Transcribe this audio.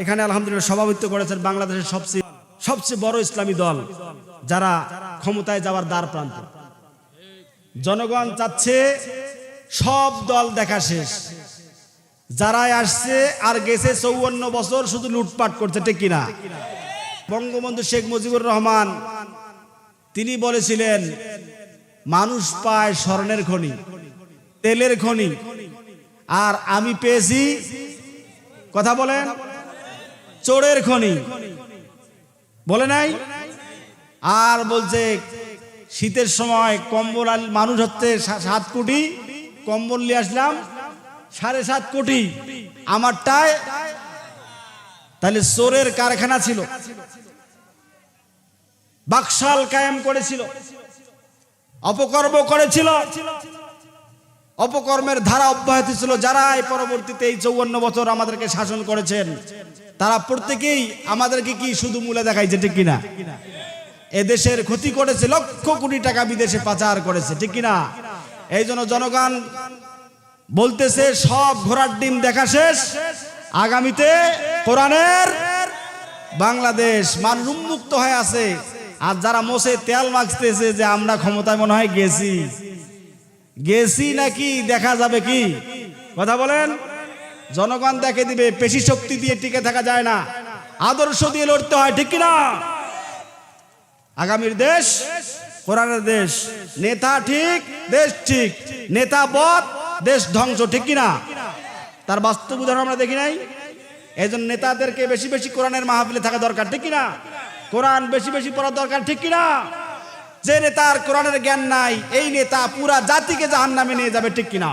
এখানে আলহামদুলিল্লাহ সভাপতিত্ব করেছেন বাংলাদেশের সবচেয়ে বড় ইসলামী দল, যারা ক্ষমতায় যাওয়ার দ্বার প্রান্তে। জনগণ চাচ্ছে সব দল দেখা শেষ, যারাই আসছে আর গেছে 54 বছর শুধু লুটপাট করছে, ঠিক কিনা? বঙ্গবন্ধু শেখ মুজিবুর রহমান তিনি বলেছিলেন, মানুষ পায় স্বর্ণের খনি, তেলের খনি, আর আমি পেয়েছি, কথা বলেন, চোরের খনি, বলে নাই? আর বলছে শীতের সময় কম্বল মানুষ হচ্ছে 7 কোটি, কম্বল নিয়ে আসলাম 7.5 কোটি আমারটায়। তাহলে চোরের কারখানা ছিল, বাকশাল কায়েম করেছিল, অপকর্ম করেছিল, অপকর্মের ধারা অব্যাহত ছিল। যারা এই পরবর্তীতে এই 54 বছর আমাদেরকে শাসন করেছেন, তারা প্রত্যেকেই আমাদেরকে কি শুধু মূলে দেখাইছে, ঠিক কিনা? এদেশের ক্ষতি করেছে, লক্ষ কোটি টাকা বিদেশে পাচার করেছে, ঠিক কিনা? এই জন্য জনগণ বলতেছে সব ঘোড়ার ডিম দেখা শেষ, আগামীতে কোরআনের বাংলাদেশ। মানুষ উন্মুক্ত হয়ে আছে, আর যারা মোষে তেল মাখতেছে যে আমরা ক্ষমতায় মনে হয় গেছি নাকি দেখা যাবে কি, কথা বলেন? জনগণ দেখে দিবে। পেশি শক্তি দিয়ে টিকে থাকা যায় না, আদর্শ দিয়ে লড়তে হয়, ঠিক কিনা? আগামীর দেশ কোরআনের দেশ। নেতা ঠিক, দেশ ঠিক, নেতা বদ, দেশ ধ্বংস, ঠিক কিনা? তার বাস্তব উদাহরণ আমরা দেখি নাই? এই জন্য নেতাদেরকে বেশি বেশি কোরআনের মাহফিলে থাকা দরকার, ঠিক কিনা? কোরআন বেশি বেশি পড়ার দরকার, ঠিক কিনা? যে নেতার কোরআনের জ্ঞান নাই, এই নেতা পুরা জাতিকে জাহান্নামে নিয়ে যাবে, ঠিক কিনা?